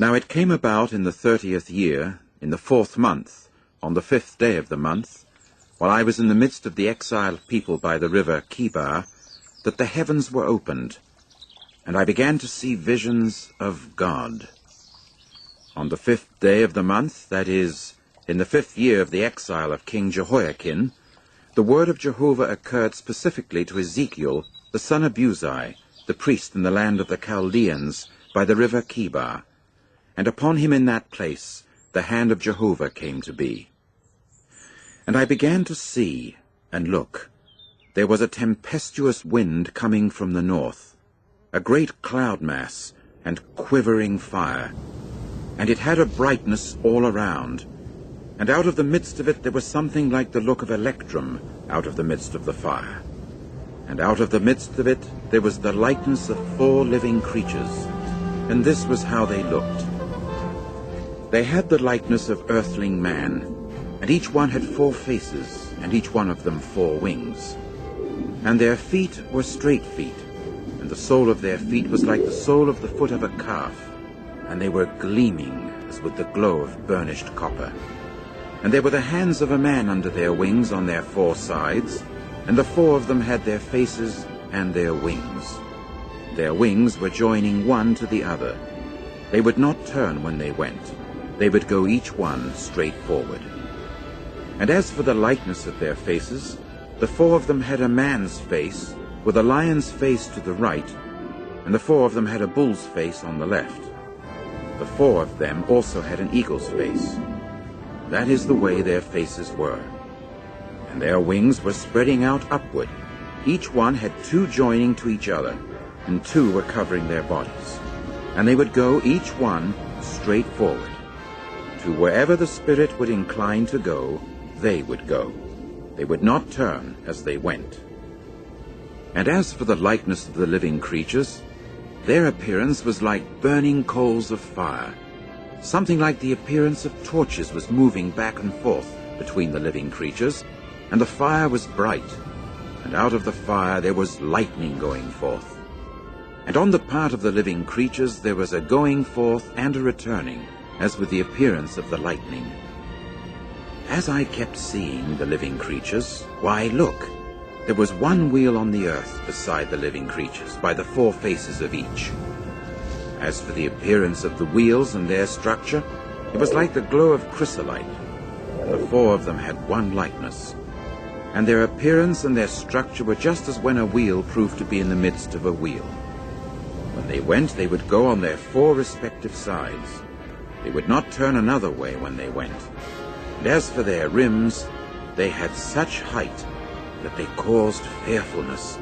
Now it came about in the 30th year, in the 4th month, on the 5th day of the month, while I was in the midst of the exiled people by the river Chebar, that the heavens were opened, and I began to see visions of God. On the 5th day of the month, that is, in the 5th year of the exile of King Jehoiakim, the word of Jehovah occurred specifically to Ezekiel, the son of Buzi, the priest in the land of the Chaldeans, by the river Chebar, and upon him in that place the hand of Jehovah came to be. And I began to see, and look, there was a tempestuous wind coming from the north, a great cloud mass, and quivering fire, and it had a brightness all around, and out of the midst of it there was something like the look of electrum out of the midst of the fire. And out of the midst of it there was the likeness of 4 living creatures, and this was how they looked. They had the likeness of earthling man, and each one had 4 faces, and each one of them 4 wings. And their feet were straight feet, and the sole of their feet was like the sole of the foot of a calf, and they were gleaming as with the glow of burnished copper. And there were the hands of a man under their wings on their 4 sides, and the 4 of them had their faces and their wings. Their wings were joining one to the other. They would not turn when they went. They would go each one straight forward. And as for the likeness of their faces, the 4 of them had a man's face, with a lion's face to the right, and the 4 of them had a bull's face on the left. The 4 of them also had an eagle's face. That is the way their faces were. And their wings were spreading out upward. Each one had 2 joining to each other, and 2 were covering their bodies. And they would go each one straight forward. To wherever the Spirit would incline to go, they would go. They would not turn as they went. And as for the likeness of the living creatures, their appearance was like burning coals of fire. Something like the appearance of torches was moving back and forth between the living creatures, and the fire was bright, and out of the fire there was lightning going forth. And on the part of the living creatures there was a going forth and a returning, as with the appearance of the lightning. As I kept seeing the living creatures, why, look, there was one wheel on the earth beside the living creatures, by the 4 faces of each. As for the appearance of the wheels and their structure, it was like the glow of chrysolite, and the 4 of them had one likeness. And their appearance and their structure were just as when a wheel proved to be in the midst of a wheel. When they went, they would go on their 4 respective sides. They would not turn another way when they went. And as for their rims, they had such height that they caused fearfulness.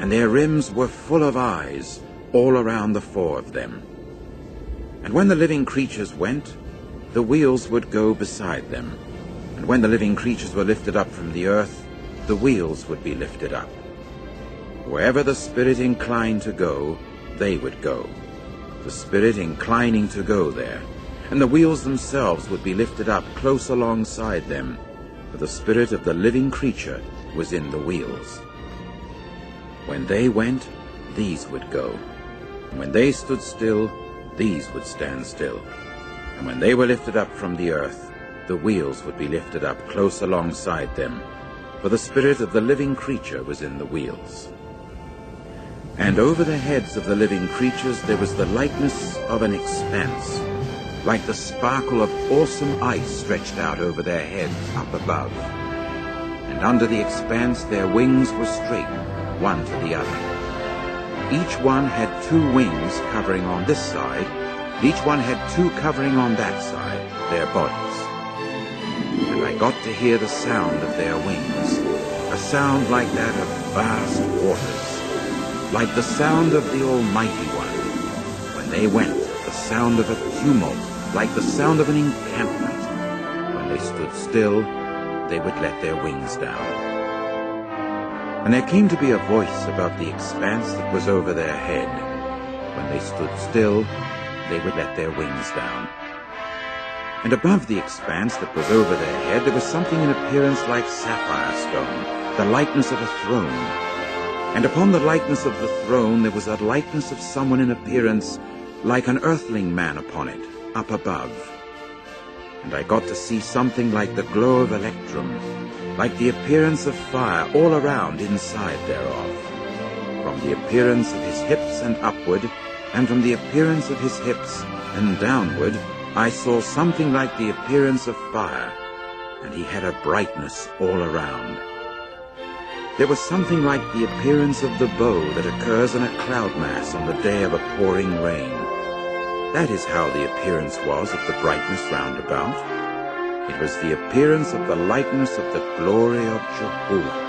And their rims were full of eyes all around the 4 of them. And when the living creatures went, the wheels would go beside them. And when the living creatures were lifted up from the earth, the wheels would be lifted up. Wherever the Spirit inclined to go, they would go, the Spirit inclining to go there. And the wheels themselves would be lifted up close alongside them, for the spirit of the living creature was in the wheels. When they went, these would go. And when they stood still, these would stand still. And when they were lifted up from the earth, the wheels would be lifted up close alongside them, for the spirit of the living creature was in the wheels. And over the heads of the living creatures there was the likeness of an expanse, like the sparkle of awesome ice stretched out over their heads up above. And under the expanse their wings were straight, one to the other. Each one had 2 wings covering on this side, and each one had 2 covering on that side, their bodies. And I got to hear the sound of their wings, a sound like that of vast waters, like the sound of the Almighty One. When they went, the sound of a tumult, like the sound of an encampment. When they stood still, they would let their wings down. And there came to be a voice about the expanse that was over their head. When they stood still, they would let their wings down. And above the expanse that was over their head there was something in appearance like sapphire stone, the likeness of a throne. And upon the likeness of the throne there was a likeness of someone in appearance like an earthling man upon it, up above. And I got to see something like the glow of electrum, like the appearance of fire all around inside thereof. From the appearance of his hips and upward, and from the appearance of his hips and downward, I saw something like the appearance of fire, and he had a brightness all around. There was something like the appearance of the bow that occurs in a cloud mass on the day of a pouring rain. That is how the appearance was of the brightness round about. It was the appearance of the likeness of the glory of Jehovah.